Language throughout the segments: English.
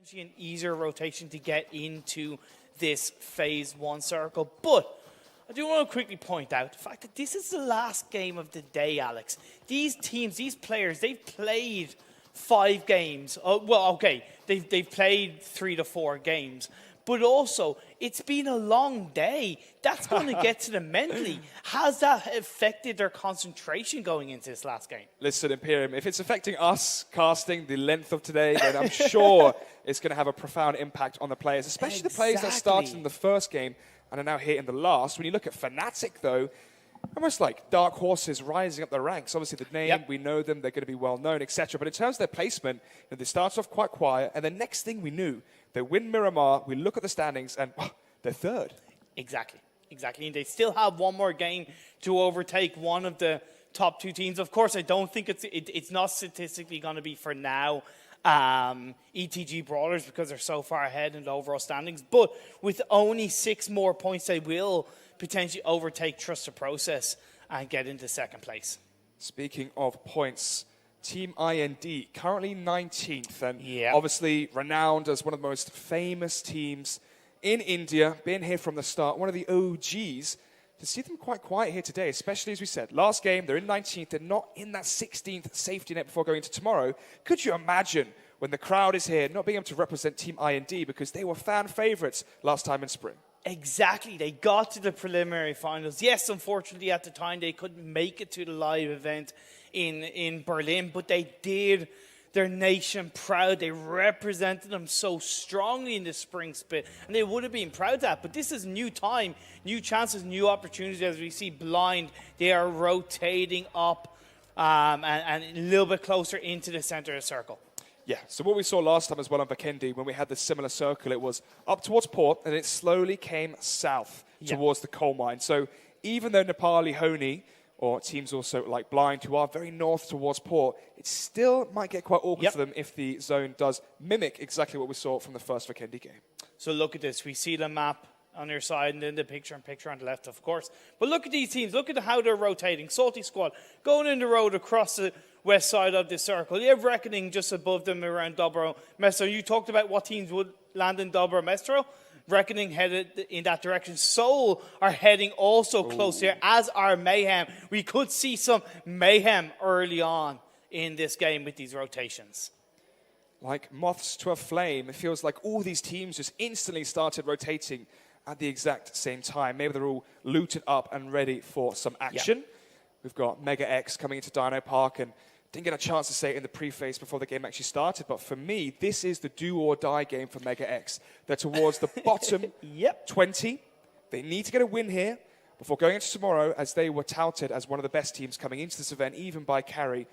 potentially an easier rotation to get into this phase 1 circle. But I do want to quickly point out the fact that this is the last game of the day, Alex. These teams, these players, they've played 5 games. Well, okay, they've played 3 to 4 games. But also, it's been a long day. That's going to get to them mentally. Has that affected their concentration going into this last game? Listen, Imperium, if it's affecting us casting the length of today, then I'm sure it's going to have a profound impact on the players, especially the players that started in the first game and are now here in the last. When you look at Fnatic, though, almost like dark horses rising up the ranks. Obviously, the name, we know them, they're going to be well known, etc. But in terms of their placement, they started off quite quiet, and the next thing we knew, they win Miramar, we look at the standings, and they're third. Exactly. And they still have one more game to overtake one of the top 2 teams. Of course, I don't think it's not statistically going to be for now ETG Brawlers because they're so far ahead in the overall standings. But with only 6 more points, they will potentially overtake Trust the Process and get into second place. Speaking of points, Team IND, currently 19th, and obviously renowned as one of the most famous teams in India, been here from the start, one of the OGs. To see them quite quiet here today, especially as we said, last game, they're in 19th, they're not in that 16th safety net before going into tomorrow. Could you imagine when the crowd is here not being able to represent Team IND because they were fan favorites last time in spring? Exactly. They got to the preliminary finals. Yes, unfortunately, at the time, they couldn't make it to the live event in Berlin, but they did their nation proud. They represented them so strongly in the spring split, and they would have been proud of that. But this is new time, new chances, new opportunities. As we see Blind, they are rotating up and a little bit closer into the center of the circle. Yeah, so what we saw last time as well on Vikendi, when we had this similar circle, it was up towards port, and it slowly came south towards the coal mine. So even though Nepali, Honi, or teams also like Blind, who are very north towards port, it still might get quite awkward for them if the zone does mimic exactly what we saw from the first Vikendi game. So look at this. We see the map on your side and then the picture on the left, of course. But look at these teams. Look at how they're rotating. Salty Squad going in the road across the west side of the circle. You have Reckoning just above them around Dobro Mestro. You talked about what teams would land in Dobro Mestro. Reckoning headed in that direction. Seoul are heading also close here, as are Mayhem. We could see some Mayhem early on in this game with these rotations. Like moths to a flame, it feels like all these teams just instantly started rotating at the exact same time. Maybe they're all looted up and ready for some action. We've got MegaX coming into Dino Park, and didn't get a chance to say it in the preface before the game actually started, but for me, this is the do-or-die game for MegaX. They're towards the bottom 20. They need to get a win here before going into tomorrow, as they were touted as one of the best teams coming into this event, even by Carry.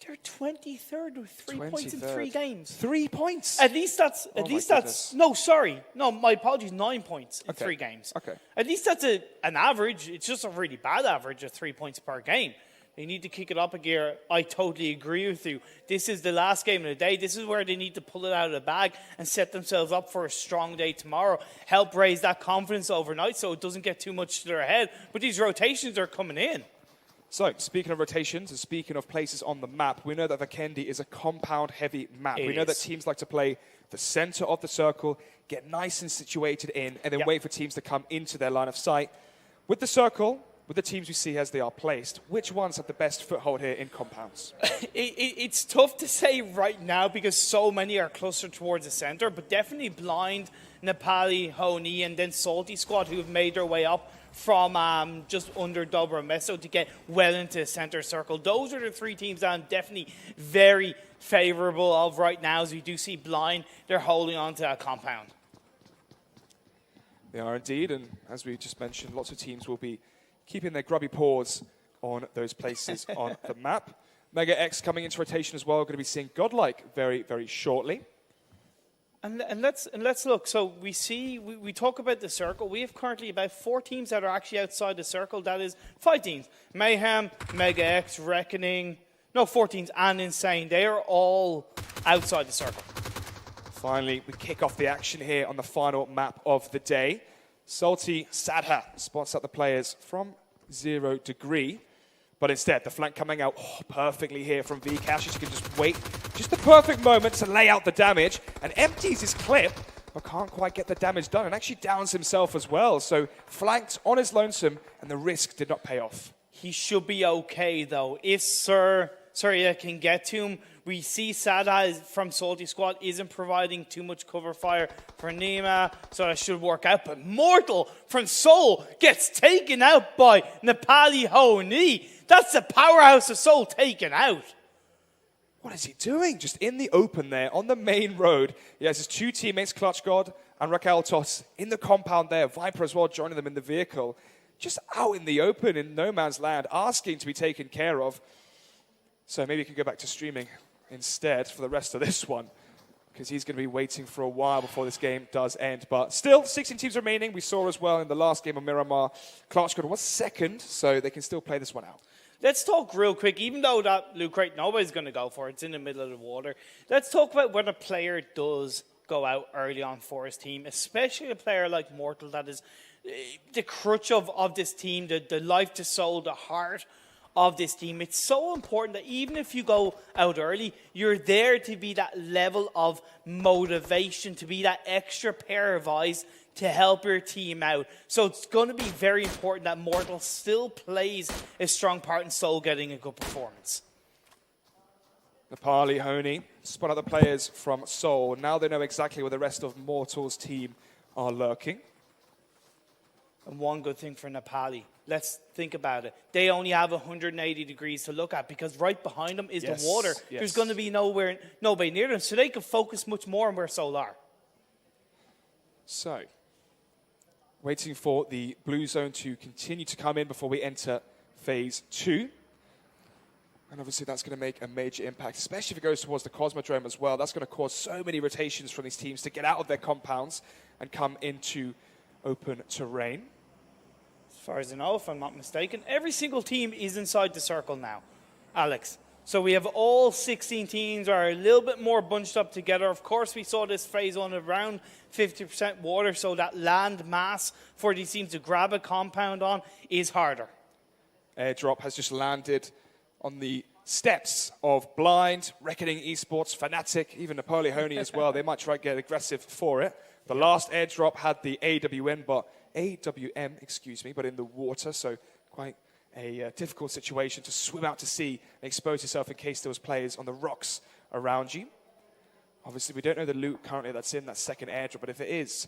They're 23rd with 3 points in 3 games. 3 points? At least that's... No, sorry. No, my apologies. 9 points in 3 games. Okay. At least that's an average. It's just a really bad average of 3 points per game. They need to kick it up a gear. I totally agree with you. This is the last game of the day. This is where they need to pull it out of the bag and set themselves up for a strong day tomorrow. Help raise that confidence overnight so it doesn't get too much to their head. But these rotations are coming in. So, speaking of rotations and speaking of places on the map, we know that Vikendi is a compound-heavy map. We know that teams like to play the center of the circle, get nice and situated in, and then wait for teams to come into their line of sight. With the circle, with the teams we see as they are placed, which ones have the best foothold here in compounds? It's tough to say right now because so many are closer towards the center, but definitely Blind, Nepali, Honi, and then Salty Squad, who have made their way up from just under Dobro Meso to get well into the center circle. Those are the 3 teams that I'm definitely very favorable of right now, as we do see Blind, they're holding on to that compound. They are indeed, and as we just mentioned, lots of teams will be keeping their grubby paws on those places on the map. MegaX coming into rotation as well. We're going to be seeing Godlike very, very shortly. And let's look. So we see, we talk about the circle. We have currently about 4 teams that are actually outside the circle. That is 5 teams. Mayhem, MegaX, Reckoning. No, 4 teams and Insane. They are all outside the circle. Finally, we kick off the action here on the final map of the day. Salty Sadha spots up the players from 0 degree. But instead, the flank coming out perfectly here from Vcash, as you can just wait just the perfect moment to lay out the damage, and empties his clip, but can't quite get the damage done, and actually downs himself as well. So flanked on his lonesome, and the risk did not pay off. He should be okay, though. If Surya can get to him, we see Sada from Salty Squad isn't providing too much cover fire for Nima, so that should work out. But Mortal from Seoul gets taken out by Nepali Honi. That's the powerhouse of Seoul taken out. What is he doing? Just in the open there, on the main road. He has his two teammates, Clutch God and Raquel Toss, in the compound there. Viper as well joining them in the vehicle. Just out in the open in no man's land, asking to be taken care of. So maybe he can go back to streaming instead for the rest of this one, because he's going to be waiting for a while before this game does end. But still, 16 teams remaining. We saw as well in the last game of Miramar, Clutch God was second, so they can still play this one out. Let's talk real quick, even though that loot crate nobody's going to go for it, it's in the middle of the water. Let's talk about when a player does go out early on for his team, especially a player like Mortal that is the crutch of this team, the life, the soul, the heart of this team. It's so important that even if you go out early, you're there to be that level of motivation, to be that extra pair of eyes to help your team out. So it's going to be very important that Mortal still plays a strong part in Seoul getting a good performance. Nepali Honi spot out the players from Seoul. Now they know exactly where the rest of Mortal's team are lurking. And one good thing for Nepali, let's think about it. They only have 180 degrees to look at, because right behind them is the water. Yes. There's going to be nobody near them, so they can focus much more on where Seoul are. So, waiting for the blue zone to continue to come in before we enter phase 2. And obviously that's going to make a major impact, especially if it goes towards the Cosmodrome as well. That's going to cause so many rotations from these teams to get out of their compounds and come into open terrain. As far as I know, if I'm not mistaken, every single team is inside the circle now, Alex. So we have all 16 teams are a little bit more bunched up together. Of course, we saw this phase 1 around 50% water, so that land mass for these teams to grab a compound on is harder. Airdrop has just landed on the steps of Blind, Reckoning Esports, Fnatic, even Nepali Honi as well. They might try to get aggressive for it. The last airdrop had the AWM, but in the water, so quite a difficult situation to swim out to sea and expose yourself in case there was players on the rocks around you. Obviously, we don't know the loot currently that's in that second airdrop, but if it is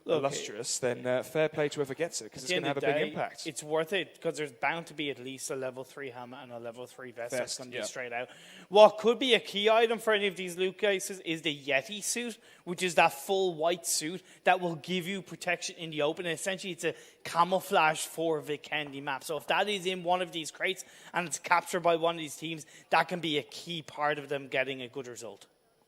illustrious, then fair play to whoever gets it, because it's going to have a big impact. It's worth it, because there's bound to be at least a level 3 helmet and a level 3 vest that's going to be straight out. What could be a key item for any of these loot cases is the Yeti suit, which is that full white suit that will give you protection in the open. And essentially, it's a camouflage for Vikendi map. So if that is in one of these crates and it's captured by one of these teams, that can be a key part of them getting a good result.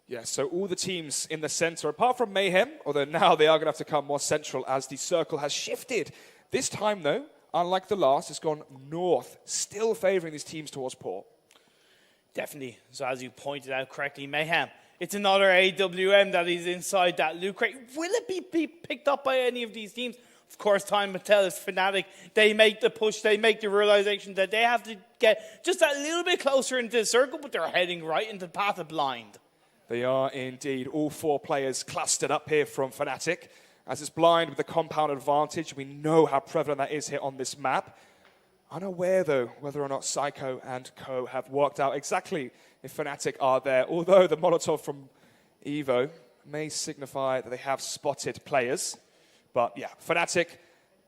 Yeah, so all the teams in the center, apart from Mayhem, although now they are going to have to come more central as the circle has shifted. This time, though, unlike the last, it's gone north, still favoring these teams towards port. Definitely. So as you pointed out correctly, Mayhem, it's another AWM that is inside that loot crate. Will it be picked up by any of these teams? Of course, time will tell. It's Fnatic. They make the push. They make the realization that they have to get just a little bit closer into the circle, but they're heading right into the path of Blind. They are indeed. All 4 players clustered up here from Fnatic. As it's Blind with the compound advantage, we know how prevalent that is here on this map. Unaware, though, whether or not Psycho and Co have worked out exactly if Fnatic are there, although the Molotov from Evo may signify that they have spotted players. But yeah, Fnatic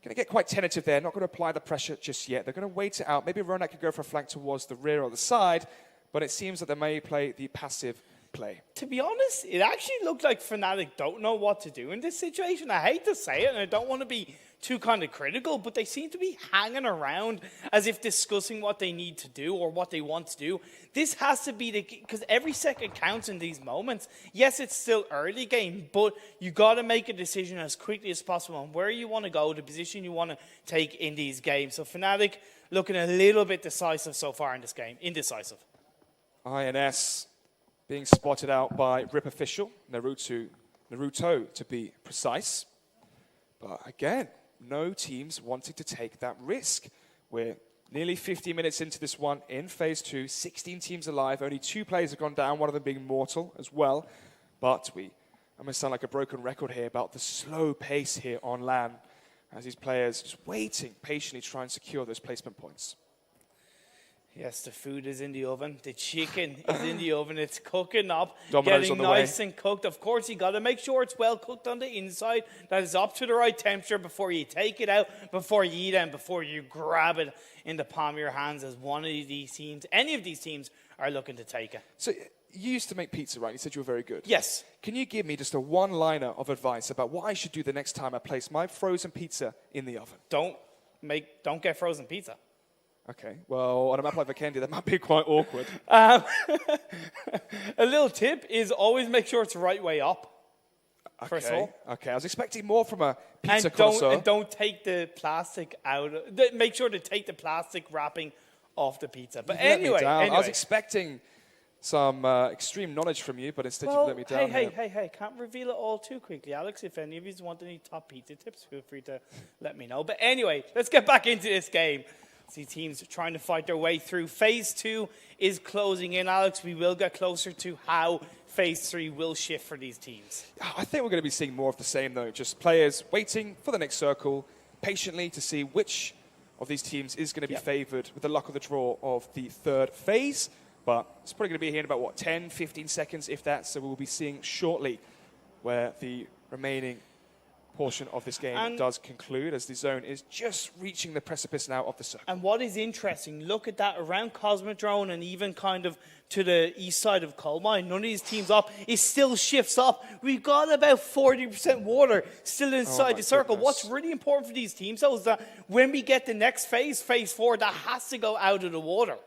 going to get quite tentative there, not going to apply the pressure just yet. They're going to wait it out. Maybe Ronak could go for a flank towards the rear or the side, but it seems that they may play the passive play. To be honest, it actually looked like Fnatic don't know what to do in this situation. I hate to say it, and I don't want to be too kind of critical, but they seem to be hanging around as if discussing what they need to do or what they want to do. This has to be because every second counts in these moments. Yes, it's still early game, but you got to make a decision as quickly as possible on where you want to go, the position you want to take in these games. So Fnatic looking a little bit decisive so far in this game, indecisive. INS being spotted out by Rip Official, Naruto to be precise. But again, no teams wanting to take that risk. We're Nearly 50 minutes into this one in phase 2, 16 teams alive. Only 2 players have gone down, one of them being Mortal as well. But I'm going to sound like a broken record here about the slow pace here on LAN as these players just waiting patiently to try and secure those placement points. Yes, the food is in the oven. The chicken is in the oven. It's cooking up, Domino's getting on the nice way. and cooked. Of course, you got to make sure it's well cooked on the inside, that it's up to the right temperature before you take it out, before you eat it, and before you grab it in the palm of your hands as one of these teams, any of these teams, are looking to take it. So you used to make pizza, right? You said you were very good. Yes. Can you give me just a one-liner of advice about what I should do the next time I place my frozen pizza in the oven? Don't get frozen pizza. Okay, well, on a map like Vikendi, that might be quite awkward. A little tip is always make sure it's the right way up. First of all. Okay, I was expecting more from a pizza And connoisseur. don't take the plastic out. Make sure to take the plastic wrapping off the pizza. But Let me anyway. I was expecting some extreme knowledge from you, but instead you've let me down. Hey, can't reveal it all too quickly. Alex, if any of you want any top pizza tips, feel free to let me know. But anyway, let's get back into this game. See teams trying to fight their way through. Phase 2 is closing in, Alex. We will get closer to how Phase 3 will shift for these teams. I think we're going to be seeing more of the same, though. Just players waiting for the next circle, patiently to see which of these teams is going to be favoured with the luck of the draw of the third phase. But it's probably going to be here in about, 10, 15 seconds, if that. So we'll be seeing shortly where the remaining portion of this game does conclude, as the zone is just reaching the precipice now of the circle. And what is interesting, look at that around Cosmodrome and even kind of to the east side of Coal Mine. None of these teams up. It still shifts up. We've got about 40% water still inside the circle. Goodness. What's really important for these teams, though, is that when we get the next phase, phase 4, that has to go out of the water.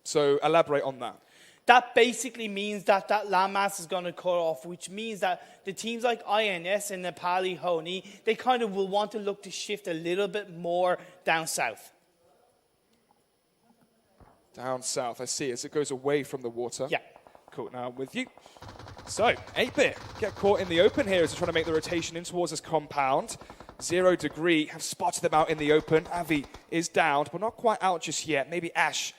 So elaborate on that. That basically means that landmass is going to cut off, which means that the teams like INS and Nepali Honi, they kind of will want to look to shift a little bit more down south. Down south, I see, as it goes away from the water. Yeah. Cool, now I'm with you. So, 8-Bit get caught in the open here as they're trying to make the rotation in towards this compound. 0 Degree have spotted them out in the open. Avi is downed, but not quite out just yet. Maybe Ash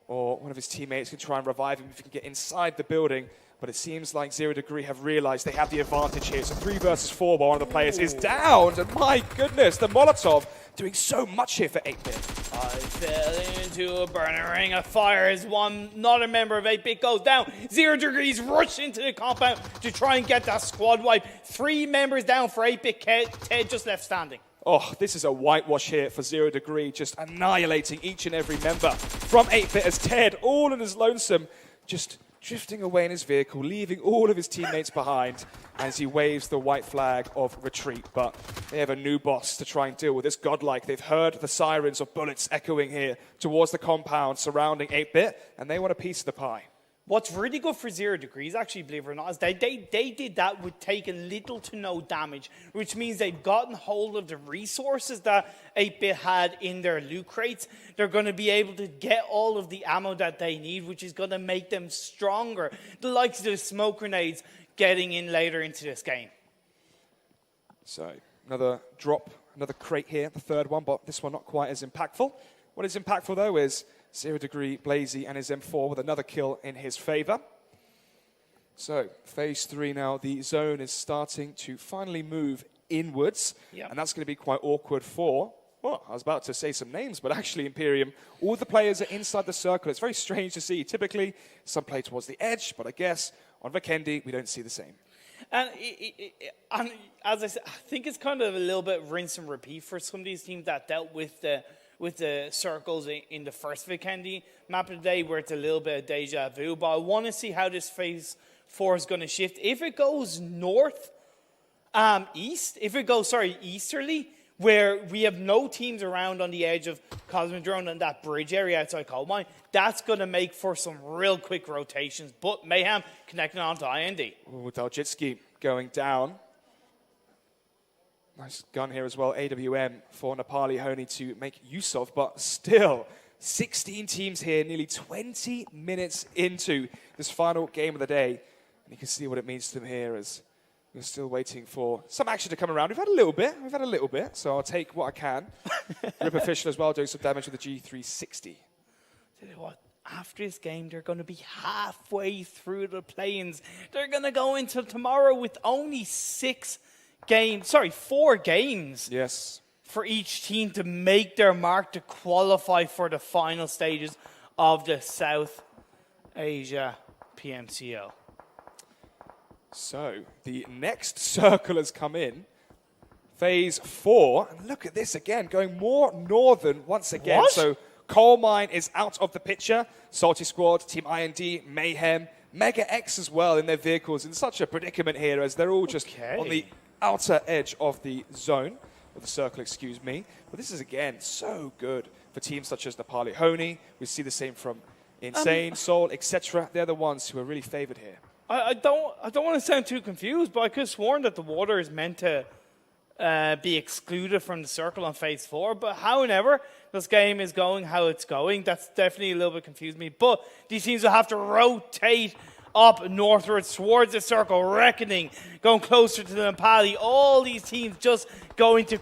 or one of his teammates can try and revive him if he can get inside the building. But it seems like 0 Degree have realized they have the advantage here. So 3 versus 4 while one of the players is downed. And my goodness, the Molotov doing so much here for 8-Bit. I fell into a burning ring of fire as not a member of 8-Bit goes down. 0 Degrees rush into the compound to try and get that squad wipe. 3 members down for 8-Bit. Ted just left standing. Oh, this is a whitewash here for 0 Degree, just annihilating each and every member from 8-Bit as Ted, all in his lonesome, just drifting away in his vehicle, leaving all of his teammates behind as he waves the white flag of retreat. But they have a new boss to try and deal with this godlike. They've heard the sirens of bullets echoing here towards the compound surrounding 8-Bit, and they want a piece of the pie. What's really good for 0 Degrees, actually, believe it or not, is they did that with taking little to no damage, which means they've gotten hold of the resources that 8-Bit had in their loot crates. They're going to be able to get all of the ammo that they need, which is going to make them stronger. The likes of the smoke grenades getting in later into this game. So, another drop, another crate here, the third one, but this one not quite as impactful. What is impactful, though, is 0 Degree, Blazy, and his M4 with another kill in his favor. So, phase 3 now, the zone is starting to finally move inwards, and that's going to be quite awkward for, well, I was about to say some names, but actually Imperium, all the players are inside the circle. It's very strange to see. Typically, some play towards the edge, but I guess on Vikendi, we don't see the same. And as I said, I think it's kind of a little bit rinse and repeat for some of these teams that dealt with the circles in the first Vikendi map of the day, where it's a little bit of deja vu. But I want to see how this phase 4 is going to shift. If it goes easterly, where we have no teams around on the edge of Cosmodrome and that bridge area outside Coal Mine, that's going to make for some real quick rotations. But Mayhem connecting on to IND. Ooh, Daljitski going down. Nice gun here as well, AWM for Nepali Honi to make use of, but still, 16 teams here, nearly 20 minutes into this final game of the day. And you can see what it means to them here as We're still waiting for some action to come around. We've had a little bit. So I'll take what I can. Rip Official as well, doing some damage with the G360. Tell you what, after this game, they're going to be halfway through the play-ins. They're going to go into tomorrow with only 4 games. Yes. For each team to make their mark to qualify for the final stages of the South Asia PMCO. So, the next circle has come in. Phase 4. And look at this again, going more northern once again. What? So, Coal Mine is out of the picture. Salty Squad, Team IND, Mayhem, MegaX as well in their vehicles. In such a predicament here as they're all just on the outer edge of the zone. Or the circle, excuse me. But this is, again, so good for teams such as the Parley Honey. We see the same from Insane, Soul, etc. They're the ones who are really favored here. I don't want to sound too confused, but I could have sworn that the water is meant to be excluded from the circle on phase 4. But however this game is going, how it's going, that's definitely a little bit confused me. But these teams will have to rotate up northwards towards the circle, reckoning, going closer to the Nepali. All these teams just going to